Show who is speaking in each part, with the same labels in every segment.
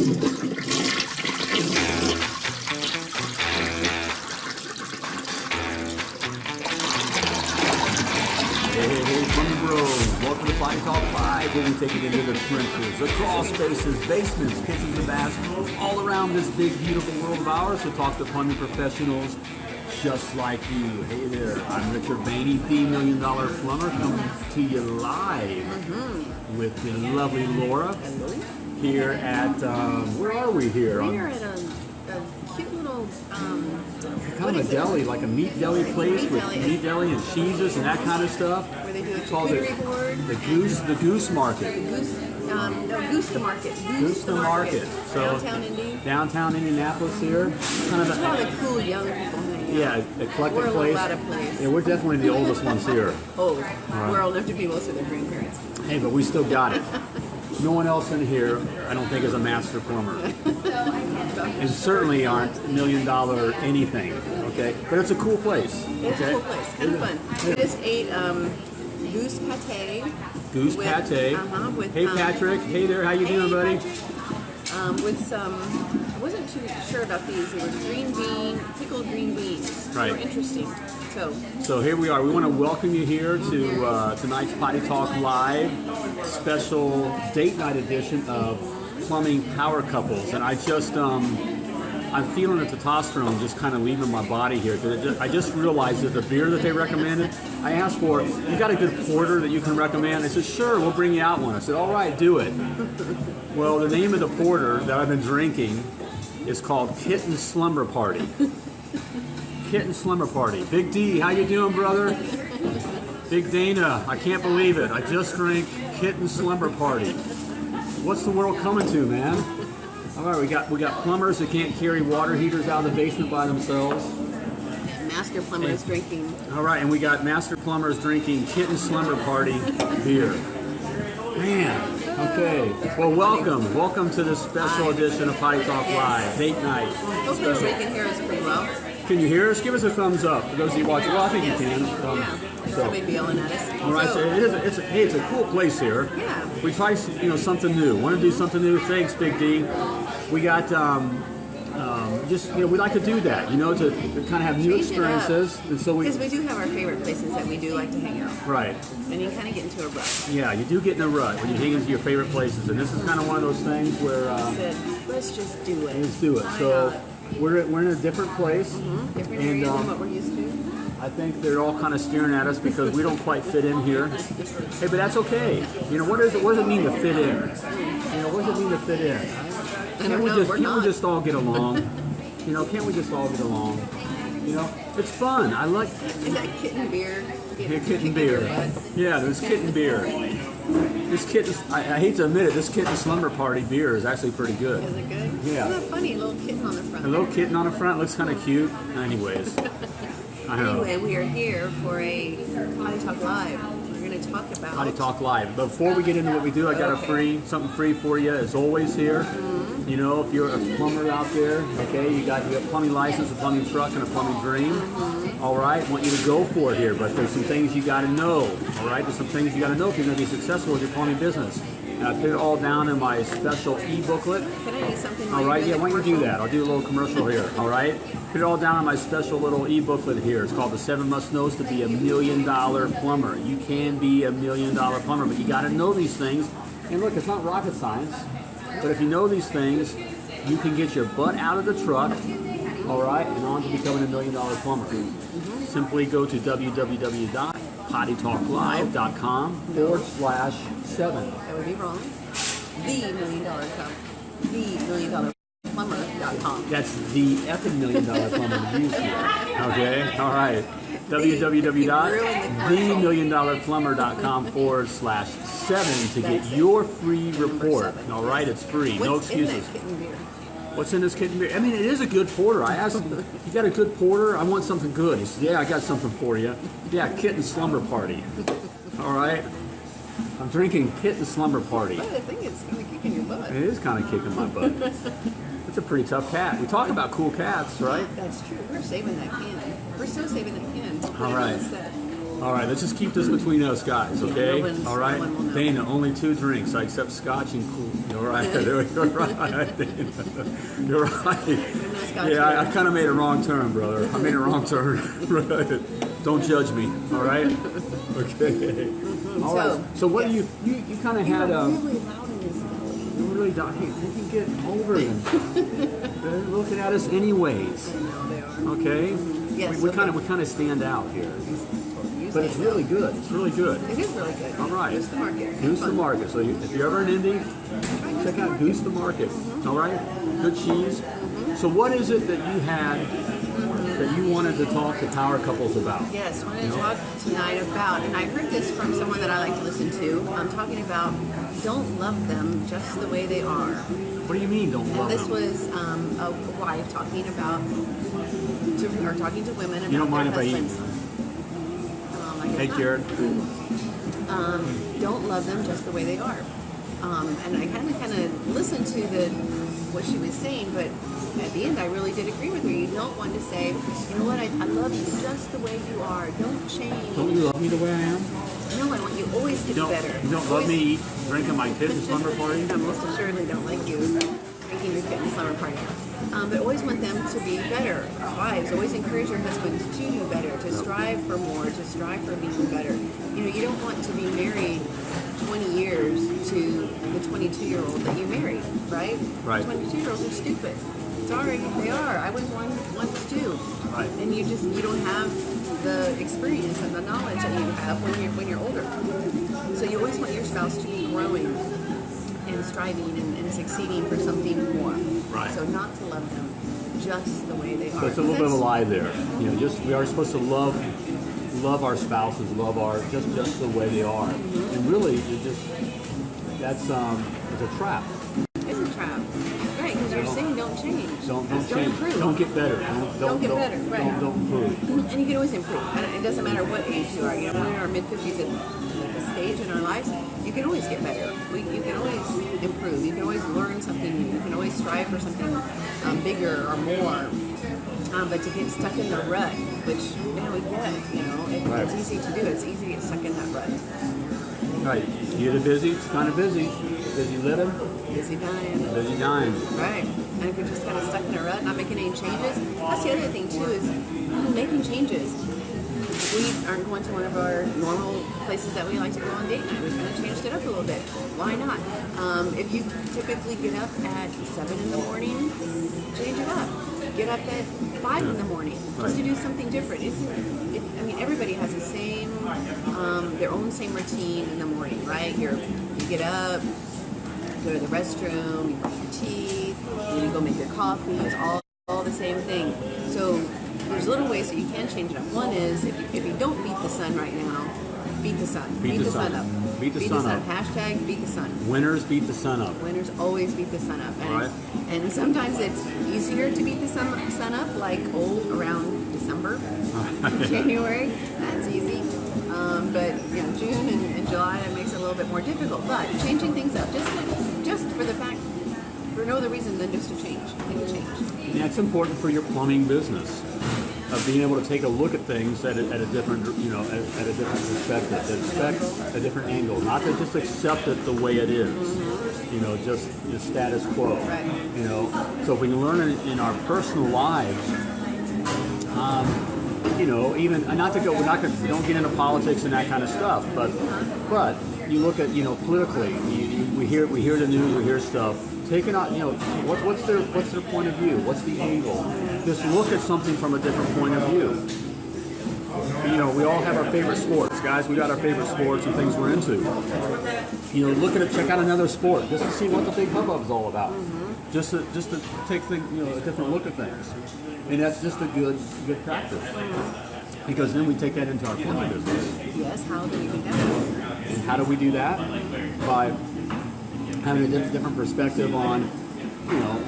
Speaker 1: Hey, Plumbing Bros, welcome to Potty Talk Live, where we take it into the trenches, the crawl spaces, basements, kitchens, and bathrooms, all around this big, beautiful world of ours to talk to plumbing professionals just like you. Hey there, I'm Richard Behney, the $1 Million Plumber, coming to you live with the lovely Laura here at, where are we here?
Speaker 2: We're at a cute little,
Speaker 1: kind of a deli, like a meat deli place with meat deli and cheeses and that kind of stuff.
Speaker 2: where they do a
Speaker 1: Called it
Speaker 2: charcuterie board.
Speaker 1: the Goose Market.
Speaker 2: Goose the Market.
Speaker 1: Goose the Market. So
Speaker 2: Downtown Indy.
Speaker 1: downtown Indianapolis here. Kind of
Speaker 2: It's all the cool young people hanging out.
Speaker 1: eclectic
Speaker 2: We're a
Speaker 1: place.
Speaker 2: little out of place.
Speaker 1: Yeah, we're definitely the oldest ones here.
Speaker 2: Old.
Speaker 1: right.
Speaker 2: We're old enough to be most of their grandparents.
Speaker 1: Hey, but we still got it. No one else in here, I don't think, is a master plumber. And certainly aren't $1 million anything, okay? But it's a cool place,
Speaker 2: It's
Speaker 1: okay?
Speaker 2: a cool place. Kind of fun. We just ate goose pate.
Speaker 1: Goose pate.
Speaker 2: With,
Speaker 1: Hey, Patrick. Hey there, how you doing, buddy?
Speaker 2: With some, I wasn't too sure about these. They were pickled green beans.
Speaker 1: Right.
Speaker 2: They were interesting.
Speaker 1: So here we are. We want to welcome you here to tonight's Potty Talk Live special date night edition of Plumbing Power Couples. And I just, I'm feeling the testosterone just kind of leaving my body here. I just realized that the beer that they recommended, I asked for, you got a good porter that you can recommend? They said, sure, we'll bring you out one. I said, all right, do it. Well, the name of the porter that I've been drinking is called Kitten Slumber Party. Kitten Slumber Party. Big D, how you doing, brother? Big Dana, I can't believe it. I just drank Kitten Slumber Party. What's the world coming to, man? All right, we got plumbers that can't carry water heaters out of the basement by themselves.
Speaker 2: Master plumbers drinking.
Speaker 1: All right, and we got master plumbers drinking Kitten Slumber Party beer. Man, okay. Well, welcome to this special edition of Potty Talk Live, date night.
Speaker 2: Hopefully everybody can hear us pretty well.
Speaker 1: Can you hear us? Give us a thumbs up for those of you watching. Well, I think you can.
Speaker 2: Somebody be yelling at us.
Speaker 1: All right, so it's a cool place here.
Speaker 2: Yeah.
Speaker 1: We try something new. Want to do something new? Thanks, Big D. We got we like to do that, to kind of have new experiences, and so
Speaker 2: because we do have our favorite places that we do like to hang out.
Speaker 1: Right.
Speaker 2: And you kind of get into a rut.
Speaker 1: Yeah, you do get in a rut when you hang into your favorite places, and this is kind of one of those things where
Speaker 2: Let's just do it.
Speaker 1: let's do it.
Speaker 2: Why
Speaker 1: So
Speaker 2: not?
Speaker 1: we're in a different place,
Speaker 2: Different
Speaker 1: and
Speaker 2: area than what we're used to.
Speaker 1: I think they're all kind of staring at us because we don't quite fit in here. Hey, but that's okay. What does it mean to fit in? What does it mean to fit in? Can't we just all get along? Can't we just all get along? It's fun. I like.
Speaker 2: Is that kitten beer?
Speaker 1: Kitten beer. Yeah, there's kitten beer. This kitten, I hate to admit it, this Kitten Slumber Party beer is actually pretty good.
Speaker 2: Is it good?
Speaker 1: Yeah.
Speaker 2: Isn't that funny? A little kitten on the front.
Speaker 1: A little kitten on the front looks kind of cute. Anyways. I know.
Speaker 2: Anyway, we are here for a Potty Talk Live. We're going to talk about
Speaker 1: Potty Talk Live. But before we get into what we do, I got something free for you as always here. If you're a plumber out there, okay, you got a plumbing license, a plumbing truck, and a plumbing dream. All right, want you to go for it here, but there's some things you got to know. All right, there's some things you got to know if you're going to be successful with your plumbing business. And I put it all down in my special e-booklet.
Speaker 2: Can I do something?
Speaker 1: All right, yeah, why don't you do that? I'll do a little commercial here, all right? Put it all down in my special little e-booklet here. It's called The 7 Must Knows to Be a $1 Million Plumber. You can be a $1 million plumber, but you got to know these things. And look, it's not rocket science, but if you know these things, you can get your butt out of the truck, all right, and on to becoming a $1 million plumber. Simply go to www.pottytalklive.com/7.
Speaker 2: That would be wrong. The $1 million plumber.com.
Speaker 1: That's the effing $1 million plumber to use here. Okay, all right. www.themilliondollarplumber.com/7 to get your free report. All right, it's free. No excuses.
Speaker 2: In that kitten beer?
Speaker 1: What's in this kitten beer? I mean, it is a good porter. I asked him, you got a good porter? I want something good. He said, yeah, I got something for you. Yeah, Kitten Slumber Party. All right. I'm drinking Kitten Slumber Party.
Speaker 2: I think it's kind of kicking your butt.
Speaker 1: It is kind of kicking my butt. It's a pretty tough cat. We talk about cool cats, right?
Speaker 2: That's true. We're saving that can. We're still saving that can.
Speaker 1: All right. All right, let's just keep this between us guys, okay? All right,
Speaker 2: no one will know.
Speaker 1: Dana, only 2 drinks. I accept scotch and cool. All right, you're right, Dana. You're right. Yeah, I kind of made a wrong turn, brother. I made a wrong turn. Right. Don't judge me. All right. Okay. All right. So what do you kind of had a.
Speaker 2: Really loud in this building.
Speaker 1: You really don't. You can get over them. They're looking at us anyways.
Speaker 2: I know they are.
Speaker 1: Okay.
Speaker 2: Yes.
Speaker 1: We kind of stand out here. But it's really good. It's really good.
Speaker 2: It is really good.
Speaker 1: All right.
Speaker 2: Goose the Market.
Speaker 1: Goose the Market. So if you're ever in Indy, check out Goose the Market. All right. Good cheese. So what is it that you had that you wanted to talk to power couples about?
Speaker 2: Yes, wanted to talk tonight about, and I heard this from someone that I like to listen to. I'm talking about don't love them just the way they are.
Speaker 1: What do you mean don't love
Speaker 2: And this
Speaker 1: them?
Speaker 2: was a wife talking to women about
Speaker 1: You don't mind
Speaker 2: their
Speaker 1: if I eat?
Speaker 2: husbands.
Speaker 1: Hey, Jared.
Speaker 2: Don't love them just the way they are. And I kind of listened to what she was saying, but at the end I really did agree with her. You don't want to say, you know what, I love you just the way you are. Don't change.
Speaker 1: Don't you love me the way I am?
Speaker 2: No, I want you always to be better.
Speaker 1: You don't love me drinking my kids at Slumber Party?
Speaker 2: I most assuredly don't like you drinking your kid in Slumber Party. But always want them to be better. Wives, always encourage your husbands to do better, to strive for more, to strive for being better. You know, you don't want to be married 20 years to the 22-year-old that you married, right?
Speaker 1: Right.
Speaker 2: 22-year-olds are stupid. Sorry, they are. I was one once too.
Speaker 1: Right.
Speaker 2: And you don't have the experience and the knowledge that you have when you're older. So you always want your spouse to be growing and striving and succeeding for something more.
Speaker 1: Right.
Speaker 2: So not to love them just the way they are.
Speaker 1: So it's a little bit of a lie there. You know, we are supposed to love our spouses, love just the way they are.
Speaker 2: Mm-hmm.
Speaker 1: And really, it's a trap.
Speaker 2: It's a trap. Right, because you're saying don't change.
Speaker 1: Don't change.
Speaker 2: Improve.
Speaker 1: Don't get better.
Speaker 2: Don't get better. Right.
Speaker 1: Don't improve.
Speaker 2: And you can always improve. And it doesn't matter what age you are. You know, when we're in our mid-50s at the stage in our lives, you can always get better. You can always improve. You can always learn something new. You can always strive for something bigger or more. But to get stuck in the rut, which we get,
Speaker 1: Right.
Speaker 2: it's easy to do. It's easy to get stuck in that rut.
Speaker 1: Right. You get busy, it's kind of busy. Busy living,
Speaker 2: Busy dying.
Speaker 1: busy dying.
Speaker 2: Right. And if you're just kind of stuck in a rut, not making any changes, that's the other thing too, is making changes. We aren't going to one of our normal places that we like to go on date night. We've kind of changed it up a little bit. Why not? If you typically get up at 7 in the morning, change it up. Get up at 5 in the morning just to do something different. Everybody has the same, their own same routine in the morning, right? You get up, go to the restroom, you brush your teeth, then you go make your coffee. It's all the same thing. So there's little ways that you can change it up. One is if you don't beat the sun right now, beat the sun. Beat the sun up.
Speaker 1: Beat the sun up.
Speaker 2: Hashtag beat the sun.
Speaker 1: Winners beat the sun up.
Speaker 2: Winners always beat the sun up.
Speaker 1: Right.
Speaker 2: And sometimes it's easier to beat the sun up, like around December, January. That's easy. But June and July, that makes it a little bit more difficult. But changing things up, just for the fact, for no other reason than just to change. Make a change.
Speaker 1: Yeah, it's important for your plumbing business of being able to take a look at things at a different, at a different perspective, to expect a different angle, not to just accept it the way it is. Just the status quo.
Speaker 2: Right.
Speaker 1: So if we can learn it in our personal lives, even not to go, we don't get into politics and that kind of stuff, but you look at, politically, we hear the news, we hear stuff. Taking out, what's their point of view? What's the angle? Just look at something from a different point of view. We all have our favorite sports, guys. We got our favorite sports and things we're into. Look at it, check out another sport just to see what the big hubbub's all about. Just to take things, a different look at things, and that's just a good practice. Because then we take that into our plumbing business.
Speaker 2: Yes. How do we do that?
Speaker 1: And how do we do that? By having a different perspective on,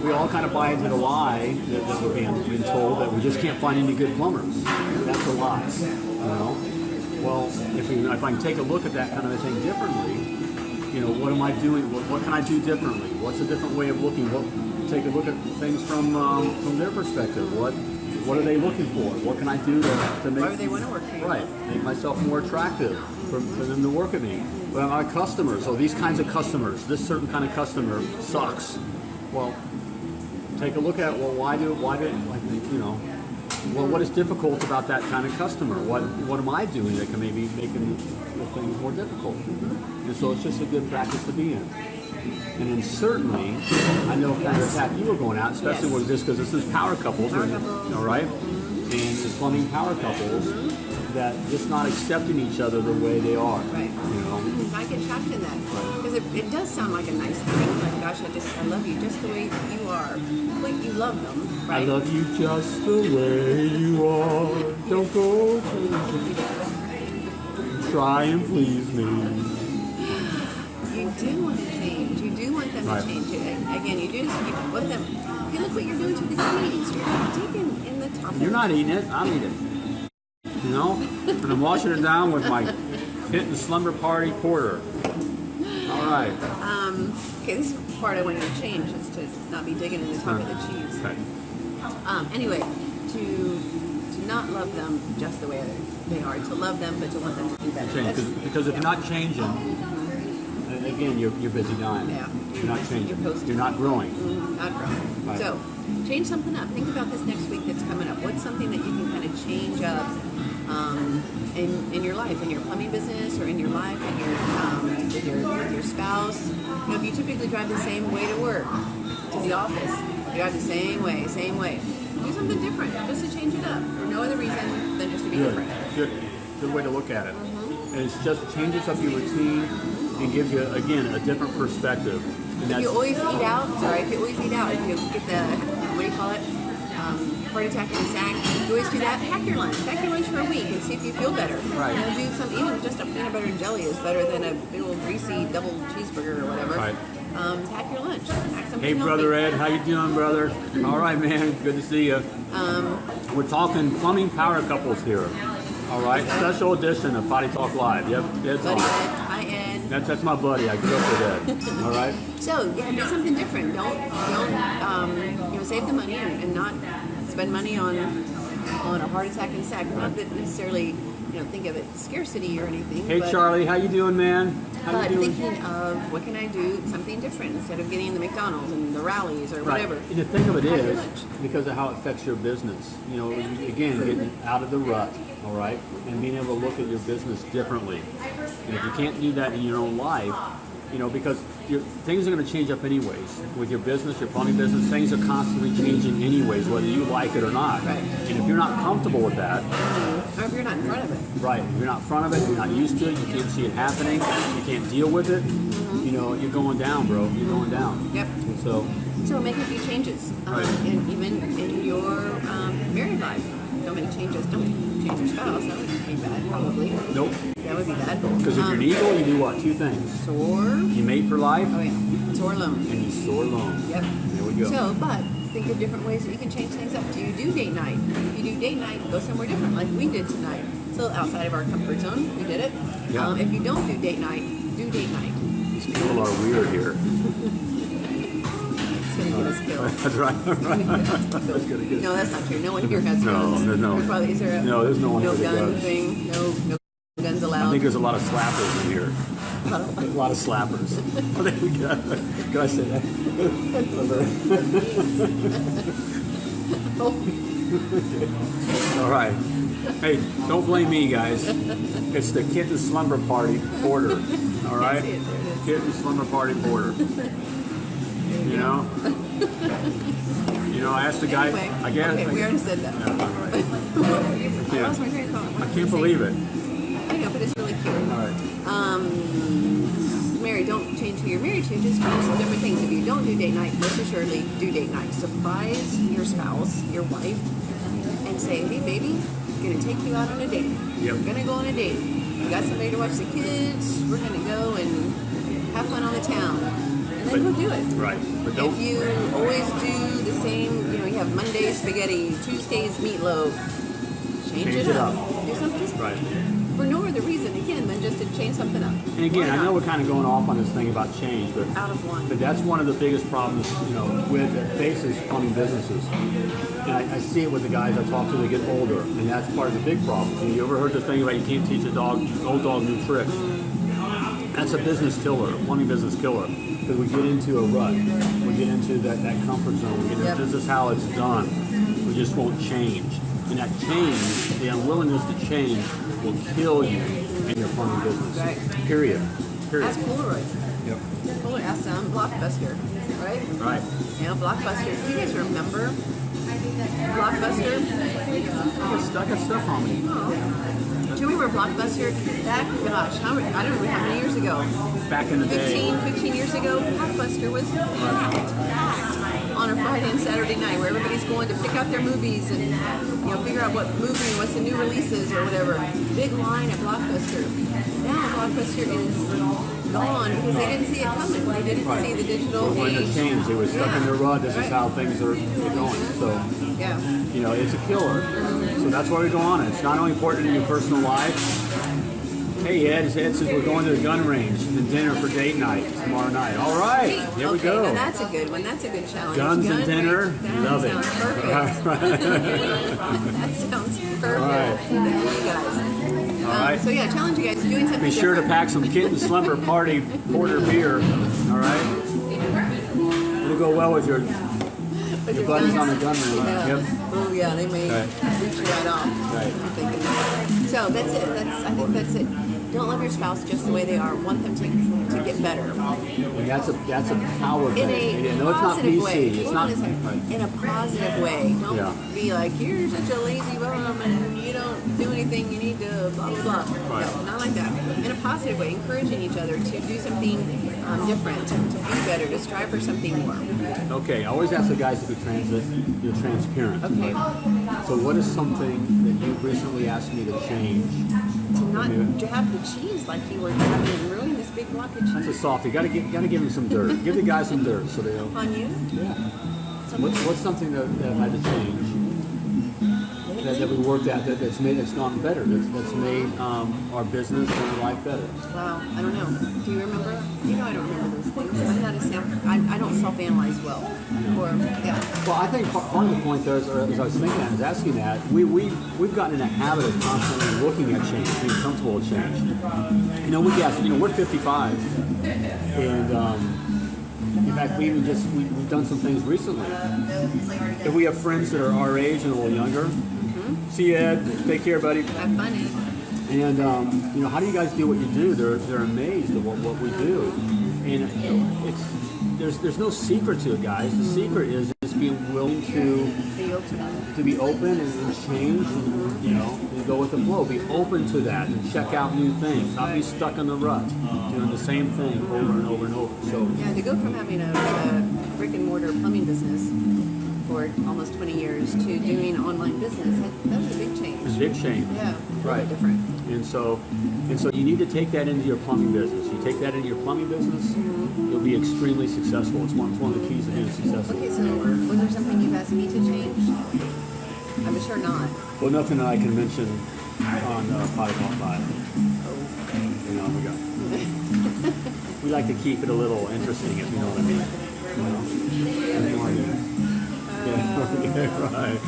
Speaker 1: we all kind of buy into the lie that we're being told that we just can't find any good plumbers. That's a lie, Well, if I can take a look at that kind of a thing differently, You know, what am I doing? What can I do differently? What's a different way of looking? Take a look at things from their perspective. What are they looking for? What can I do to make?
Speaker 2: Why would they want to work for you?
Speaker 1: Right, make myself more attractive for them to work at me. Well, my customers, these kinds of customers, this certain kind of customer sucks. Well, take a look at why do you know? Well, what is difficult about that kind of customer? What am I doing that can maybe make the things more difficult? And so it's just a good practice to be in. And then certainly, I know kind of the path you were going out, especially with this, because this is power couples, all right? And it's plumbing power couples that just not accepting each other the way they are.
Speaker 2: Right.
Speaker 1: You know?
Speaker 2: I get trapped in that. Because it does sound like a nice thing. Like, gosh, I love you just the way you are. Like, you love them, right?
Speaker 1: I love you just the way you are. Don't go changing. Try and please me.
Speaker 2: You do want to change. You do want them to change. Again, you do. You want them. Hey, look what you're doing to the greens. You're digging in the top.
Speaker 1: You're not eating it. I'm eating it. You know? And I'm washing it down with my Hit and Slumber Party porter. All right.
Speaker 2: Okay, this part I want you to change is to not be digging in the top of the cheese.
Speaker 1: Okay.
Speaker 2: Anyway, to not love them just the way they are. To love them, but to want them to do better.
Speaker 1: Because if you're not changing, again, you're busy dying.
Speaker 2: Yeah.
Speaker 1: You're not changing.
Speaker 2: You're
Speaker 1: You're not growing.
Speaker 2: Not growing.
Speaker 1: Right.
Speaker 2: So, change something up. Think about this next week that's coming up. What's something that you can kind of change up in your life, in your plumbing business, or in your life, with your spouse? You know, if you typically drive the same way to work, to the office, you drive the same way. Do something different, just to change it up, for no other reason than just to be different.
Speaker 1: Good way to look at it. And it's just changes up your routine and gives you, again, a different perspective. And
Speaker 2: if you always eat out, if you get the, what do you call it? Heart attack in a sack. You always do that. Pack your lunch for a week and see if you feel better.
Speaker 1: Right.
Speaker 2: You know, do something. Even just a peanut butter and jelly is better than a big old greasy double cheeseburger or whatever.
Speaker 1: Right.
Speaker 2: Pack your lunch. Pack something
Speaker 1: Hey,
Speaker 2: healthy.
Speaker 1: Brother Ed, how you doing, brother? All right, man. Good to see you. We're talking plumbing power couples here. All right, special edition of Potty Talk Live. Yep, Ed's
Speaker 2: Buddy
Speaker 1: on.
Speaker 2: Ed. Hi, Ed.
Speaker 1: That's my buddy. I grew up with Ed. All right.
Speaker 2: So do something different. Don't save the money and not spend money on a heart attack and sack. Not that necessarily think of it scarcity or anything.
Speaker 1: Hey, Charlie, how you doing, man?
Speaker 2: But thinking of what can I do something different instead of getting the McDonald's and the rallies or whatever.
Speaker 1: And the thing of it is, because of how it affects your business, again, getting out of the rut, all right, and being able to look at your business differently. And if you can't do that in your own life, because things are going to change up anyways. With your business, your plumbing business, things are constantly changing anyways, whether you like it or not.
Speaker 2: Right.
Speaker 1: And if you're not comfortable with that,
Speaker 2: or if you're not in front of it.
Speaker 1: right, if you're not in front of it, you're not used to it, you can't see it happening, you can't deal with it, you're going down, bro. You're going down.
Speaker 2: Yep. So make a few changes, and even in your married life. Don't make changes. Don't change your spouse. That would be bad, probably.
Speaker 1: Nope.
Speaker 2: That would be bad.
Speaker 1: Because if you're an eagle, you do what? Two things.
Speaker 2: Soar.
Speaker 1: You mate for life.
Speaker 2: Oh yeah. Soar alone.
Speaker 1: And you soar alone.
Speaker 2: Yep.
Speaker 1: There we go.
Speaker 2: So, but think of different ways that you can change things up. Do you do date night? If you do date night, go somewhere different, like we did tonight. So outside of our comfort zone, we did it.
Speaker 1: Yeah.
Speaker 2: If you don't do date night, do date night.
Speaker 1: These people are weird here.
Speaker 2: It's going to get us killed.
Speaker 1: That's right. That's gonna get us.
Speaker 2: No, that's not true. No one here has guns.
Speaker 1: There's no.
Speaker 2: Is there a
Speaker 1: No, there's no one
Speaker 2: no
Speaker 1: with a
Speaker 2: gun
Speaker 1: gun.
Speaker 2: thing? No guns allowed.
Speaker 1: I think there's a lot of slappers in here. A lot of slappers. I think we got. Can I say that? All right. Hey, don't blame me, guys. It's the Kitten Slumber Party Porter. All right? Kitten Slumber Party Porter. I asked the guy.
Speaker 2: Anyway,
Speaker 1: I guess.
Speaker 2: Okay, we already said that.
Speaker 1: Yeah, all right.
Speaker 2: I lost my train of thought.
Speaker 1: I can't believe it.
Speaker 2: I know, but it's really cute.
Speaker 1: All right.
Speaker 2: Mary, don't change who you're married to, just change some different things. If you don't do date night, most assuredly do date night. Surprise your spouse, your wife, and say, hey baby, I'm gonna take you out on a date.
Speaker 1: Yep.
Speaker 2: We're gonna go on a date. We got somebody to watch the kids, we're gonna go and have fun on the town. And then go do it.
Speaker 1: Right. But don't.
Speaker 2: If you always do the same, you have Monday spaghetti, Tuesdays meatloaf, change it up. Do something
Speaker 1: Right.
Speaker 2: for for no other reason, again, than just to change something up.
Speaker 1: And again, I know we're kind of going off on this thing about change, but
Speaker 2: out of one.
Speaker 1: But that's one of the biggest problems, with that faces plumbing businesses. And I see it with the guys I talk to. They get older, and that's part of the big problem. You ever heard the thing about you can't teach old dog new tricks? That's a business killer, a plumbing business killer. Because we get into a rut, we get into that comfort zone. We get into, this is how it's done. We just won't change. And that change, the unwillingness to change, will kill you in your plumbing business.
Speaker 2: Right.
Speaker 1: Period.
Speaker 2: Ask Polaroid.
Speaker 1: Yep.
Speaker 2: Polaroid, ask Blockbuster, right?
Speaker 1: Right.
Speaker 2: Blockbuster. Do you guys remember Blockbuster?
Speaker 1: I got stuff on me.
Speaker 2: Do you remember Blockbuster? I don't remember how many years ago.
Speaker 1: Back in the day.
Speaker 2: 15 years ago, Blockbuster was packed on a Friday and Saturday night, where everybody's going to pick out their movies and figure out what movie, what's the new releases or whatever. Big line at Blockbuster. Now Blockbuster is gone because they didn't see it coming. They didn't see the digital
Speaker 1: When
Speaker 2: age.
Speaker 1: it changed, they were stuck in their rut. This is how things are going. So, it's a killer. So that's why we go on it. It's not only important in your personal life. Hey, Ed says we're going to the gun range and dinner for date night tomorrow night. All right, here we go.
Speaker 2: Now that's a good one. That's a good challenge.
Speaker 1: Guns and dinner, love it.
Speaker 2: Sounds perfect. That sounds perfect.
Speaker 1: All right.
Speaker 2: You guys.
Speaker 1: All right.
Speaker 2: So challenge you guys doing something.
Speaker 1: Be sure to
Speaker 2: different.
Speaker 1: pack some Kitten Slumber Party porter beer. All right. It'll go well with your buddies on the gun range.
Speaker 2: Yeah.
Speaker 1: Yep.
Speaker 2: Oh yeah, they may reach you right off.
Speaker 1: Right.
Speaker 2: I'm thinking that. So that's it. I think that's it. Don't love your spouse just the way they are. Want them to get better.
Speaker 1: And that's a power
Speaker 2: In
Speaker 1: thing.
Speaker 2: a
Speaker 1: No, it's not
Speaker 2: positive
Speaker 1: PC.
Speaker 2: way.
Speaker 1: It's
Speaker 2: Hold
Speaker 1: not.
Speaker 2: on a second. In a positive way. Don't be like, you're such a lazy bum and you don't do anything. You need to blah blah blah.
Speaker 1: Right.
Speaker 2: No, not like that. In a positive way, encouraging each other to do something different, to be better, to strive for something more.
Speaker 1: Okay, I always ask the guys to be transparent.
Speaker 2: Okay.
Speaker 1: So what is something that you've recently asked me to change?
Speaker 2: To not have the cheese like you were having and ruin this big block of cheese.
Speaker 1: That's a softie. Gotta give them some dirt. Give the guys some dirt so they don't.
Speaker 2: On you?
Speaker 1: Yeah. What's something that had to change? That we worked at that's gone better. That's made our business and our life better.
Speaker 2: Wow, I don't know. Do you remember? I don't remember those things. I'm not I don't self-analyze well.
Speaker 1: Well, I think part of the point there is, as I was thinking, I was asking that, we've gotten in a habit of constantly looking at change, being comfortable with change. We're 55, and in fact, we've done some things recently. If we have friends that are our age and a little younger, see you, Ed. Take care, buddy.
Speaker 2: Have fun.
Speaker 1: And how do you guys do what you do? They're amazed at what we do, and there's no secret to it, guys. The secret is just being willing to be open and change, and go with the flow. Be open to that and check out new things. Not be stuck in the rut, doing the same thing over and over and over. So
Speaker 2: to go from having a brick and mortar plumbing business for almost 20 years to doing online business, that was a big change.
Speaker 1: it's a big change.
Speaker 2: Yeah,
Speaker 1: Right.
Speaker 2: different.
Speaker 1: And so you need to take that into your plumbing business. You take that into your plumbing business, you'll be extremely successful. It's one of the keys to being successful.
Speaker 2: Okay, so was there something you've asked me to change? I'm sure not.
Speaker 1: Well, nothing that I can mention on Potty Talk Live. We like to keep it a little interesting, if you know what I mean. Yeah, right.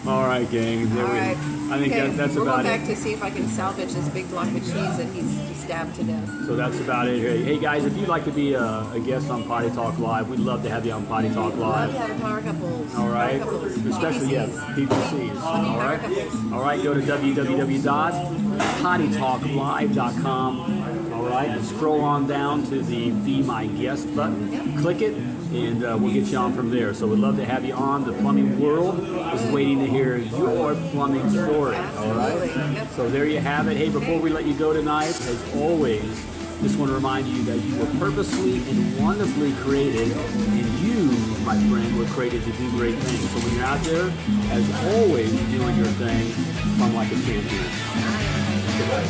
Speaker 1: All right, gang.
Speaker 2: All right.
Speaker 1: I think that's
Speaker 2: we're
Speaker 1: about
Speaker 2: going back
Speaker 1: it.
Speaker 2: to see if I can salvage this big block of cheese that he's stabbed to death.
Speaker 1: So that's about it. Hey guys, if you'd like to be a guest on Potty Talk Live, we'd love to have you on Potty Talk
Speaker 2: Love
Speaker 1: Live.
Speaker 2: to have a power couples.
Speaker 1: All right,
Speaker 2: Power couples.
Speaker 1: especially PPCs. All right,
Speaker 2: couples.
Speaker 1: all right. Go to www.pottytalklive.com. All right, and scroll on down to the Be My Guest button.
Speaker 2: Yep.
Speaker 1: Click it, and we'll get you on from there. So we'd love to have you on. The plumbing world is waiting to hear your plumbing story. All right.
Speaker 2: Absolutely. Yep.
Speaker 1: So there you have it. Hey, before we let you go tonight, as always, just want to remind you that you were purposely and wonderfully created, and you, my friend, were created to do great things. So when you're out there, as always, doing your thing, plumb like a champion. Goodbye.